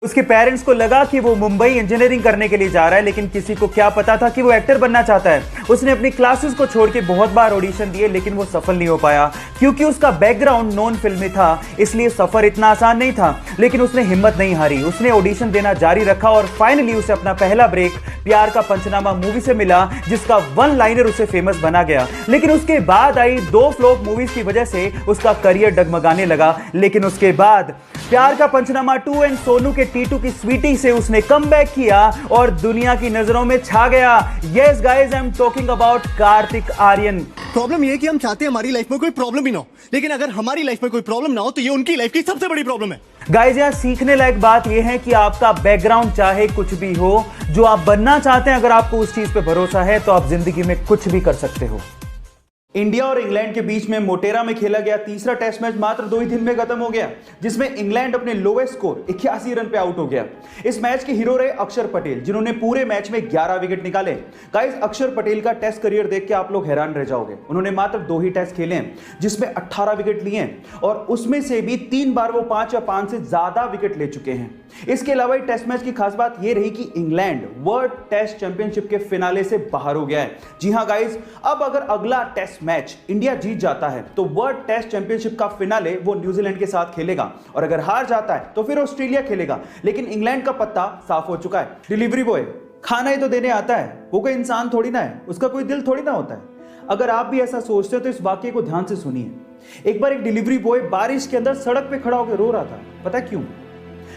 उसके पेरेंट्स को लगा कि वो मुंबई इंजीनियरिंग करने के लिए जा रहा है, लेकिन किसी को क्या पता था कि वो एक्टर बनना चाहता है। उसने अपनी क्लासेस को छोड़ के बहुत बार ऑडिशन दिए, लेकिन वो सफल नहीं हो पाया क्योंकि उसका बैकग्राउंड नॉन फिल्मी था, इसलिए सफर इतना आसान नहीं था। लेकिन उसने हिम्मत नहीं हारी, उसने ऑडिशन देना जारी रखा और फाइनली उसे अपना पहला ब्रेक प्यार का पंचनामा मूवी से मिला, जिसका वन लाइनर उसे फेमस बना गया। लेकिन उसके बाद आई 2 फ्लॉप मूवीज की वजह से उसका करियर डगमगाने लगा। लेकिन उसके बाद प्यार का पंचनामा 2 एंड सोनू के टीटू की स्वीटी से उसने कमबैक किया और दुनिया की नजरों में छा गया। Yes guys, I am talking about Kartik Aaryan. Problem ये है कि हम चाहते हैं हमारी लाइफ में कोई प्रॉब्लम ही ना हो, लेकिन अगर हमारी लाइफ में कोई प्रॉब्लम ना हो तो ये उनकी लाइफ की सबसे बड़ी प्रॉब्लम है। गाइस, यहाँ सीखने लायक बात यह है कि आपका बैकग्राउंड चाहे कुछ भी हो, जो आप बनना चाहते हैं, अगर आपको उस चीज पे भरोसा है तो आप जिंदगी में कुछ भी कर सकते हो। इंडिया और इंग्लैंड के बीच में मोटेरा में खेला गया तीसरा टेस्ट मैच मात्र 2 ही दिन में खत्म हो गया, जिसमें इंग्लैंड अपने लोएस्ट स्कोर 81 रन पे आउट हो गया। इस मैच के हीरो रहे अक्षर पटेल, जिन्होंने पूरे मैच में 11 विकेट निकाले। गाइस, अक्षर पटेल का टेस्ट करियर देख के आप लोग हैरान रह जाओगे। उन्होंने मात्र 2 ही टेस्ट खेले हैं, जिसमें 18 विकेट लिए हैं और उसमें से भी 3 बार वो 5 या 5 से ज्यादा विकेट ले चुके हैं। इसके अलावा टेस्ट मैच की खास बात यह रही कि इंग्लैंड वर्ल्ड टेस्ट चैंपियनशिप के फिनाले से बाहर हो गया है। जी हां गाइस, अब अगर अगला टेस्ट मैच इंडिया जीत जाता है तो वर्ल्ड टेस्ट चैंपियनशिप का फिनाले वो न्यूजीलैंड के साथ खेलेगा, और अगर हार जाता है तो फिर ऑस्ट्रेलिया खेलेगा। लेकिन इंग्लैंड का पत्ता साफ हो चुका है। डिलीवरी बॉय खाना ही तो देने आता है, वो कोई इंसान थोड़ी ना है, उसका कोई दिल थोड़ी ना होता है। अगर आप भी ऐसा सोचते हो तो इस वाक्य को ध्यान से सुनिए। एक बार एक डिलीवरी बॉय बारिश के अंदर सड़क पे खड़ा होकर रो रहा था। पता क्यों?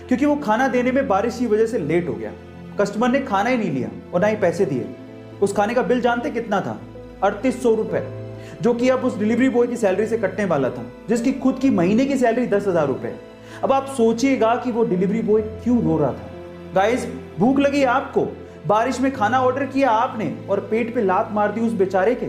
क्योंकि वो खाना देने में बारिश की वजह से लेट हो गया। कस्टमर ने खाना ही नहीं लिया और ना ही पैसे दिए। उस खाने का बिल जानते कितना था? 3800 रुपए, जो कि अब उस डिलीवरी बॉय की सैलरी से कटने वाला था, जिसकी खुद की महीने की सैलरी 10,000 रुपए। अब आप सोचिएगा कि वो डिलीवरी बॉय क्यों रो रहा था। गाइस, भूख लगी आपको, बारिश में खाना ऑर्डर किया आपने और पेट पे लात मार दी उस बेचारे के।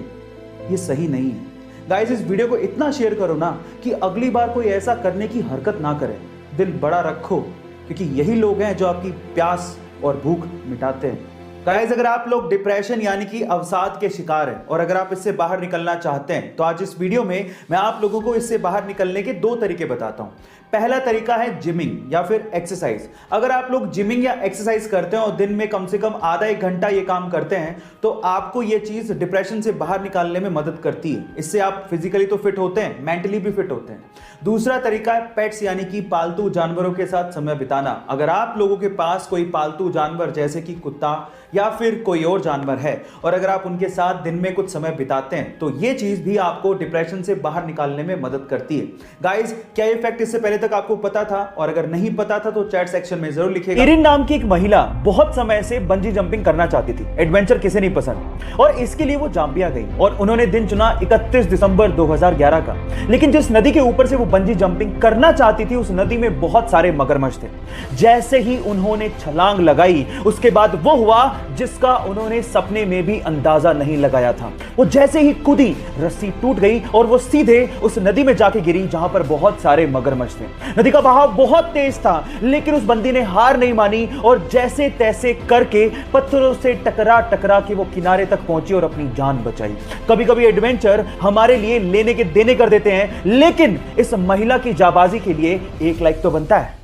ये सही नहीं है। गाइस, इस वीडियो को इतना शेयर करो ना कि अगली बार कोई ऐसा करने की हरकत ना करे। दिल बड़ा रखो, क्योंकि यही लोग हैं जो आपकी प्यास और भूख मिटाते हैं। गाइस, अगर आप लोग डिप्रेशन यानी कि अवसाद के शिकार हैं और अगर आप इससे बाहर निकलना चाहते हैं तो आज इस वीडियो में मैं आप लोगों को इससे बाहर निकलने के 2 तरीके बताता हूं। पहला तरीका है जिमिंग या फिर एक्सरसाइज। अगर आप लोग जिमिंग या एक्सरसाइज करते हैं और दिन में कम से कम आधा 1 घंटा ये काम करते हैं तो आपको ये चीज डिप्रेशन से बाहर निकालने में मदद करती है। इससे आप फिजिकली तो फिट होते हैं, मेंटली भी फिट होते हैं। दूसरा तरीका है पेट्स यानी कि पालतू जानवरों के साथ समय बिताना। अगर आप लोगों के पास कोई पालतू जानवर जैसे कि कुत्ता या फिर कोई और जानवर है और अगर आप उनके साथ दिन में कुछ समय बिताते हैं तो ये चीज भी आपको डिप्रेशन से बाहर निकालने में मदद करती है। गाइस, क्या ये फैक्ट इससे पहले तक आपको पता था? और अगर नहीं पता था तो चैट सेक्शन में जरूर लिखिएगा। इरिन नाम की एक महिला बहुत समय से बंजी जंपिंग करना चाहती थी। एडवेंचर किसे नहीं पसंद, और इसके लिए वो जाम्बिया गई और उन्होंने दिन चुना 31 दिसंबर 2011 का। लेकिन जिस नदी के ऊपर से वो बंजी जंपिंग करना चाहती थी, उस नदी में बहुत सारे मगरमच्छ थे। जैसे ही उन्होंने छलांग लगाई, उसके बाद वो हुआ जिसका उन्होंने सपने में भी अंदाजा नहीं लगाया था। वो जैसे ही कूदी, रस्सी टूट गई और वो सीधे उस नदी में जाके गिरी जहां पर बहुत सारे मगरमच्छ थे। नदी का बहाव बहुत तेज था, लेकिन उस बंदी ने हार नहीं मानी और जैसे तैसे करके पत्थरों से टकरा टकरा के वो किनारे तक पहुंची और अपनी जान बचाई। कभी कभी एडवेंचर हमारे लिए लेने के देने कर देते हैं, लेकिन इस महिला की जाबाजी के लिए 1 लाइक तो बनता है।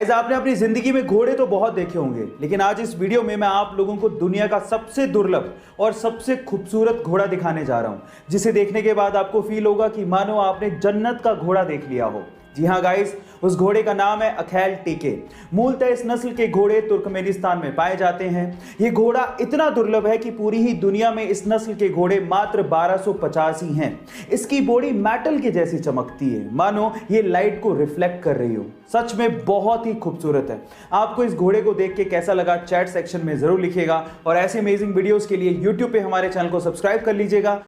आपने अपनी जिंदगी में घोड़े तो बहुत देखे होंगे, लेकिन आज इस वीडियो में मैं आप लोगों को दुनिया का सबसे दुर्लभ और सबसे खूबसूरत घोड़ा दिखाने जा रहा हूं, जिसे देखने के बाद आपको फील होगा कि मानो आपने जन्नत का घोड़ा देख लिया हो। जी हां गाइस, उस घोड़े का नाम है अखैल टीके। मूलतः इस नस्ल के घोड़े तुर्कमेनिस्तान में पाए जाते हैं। यह घोड़ा इतना दुर्लभ है कि पूरी ही दुनिया में इस नस्ल के घोड़े मात्र 1250 ही हैं। इसकी बॉडी मेटल के जैसी चमकती है, मानो ये लाइट को रिफ्लेक्ट कर रही हो। सच में बहुत ही खूबसूरत है। आपको इस घोड़े को देख के कैसा लगा चैट सेक्शन में जरूर लिखिएगा और ऐसे अमेजिंग वीडियोस के लिए यूट्यूब पे हमारे चैनल को सब्सक्राइब कर लीजिएगा।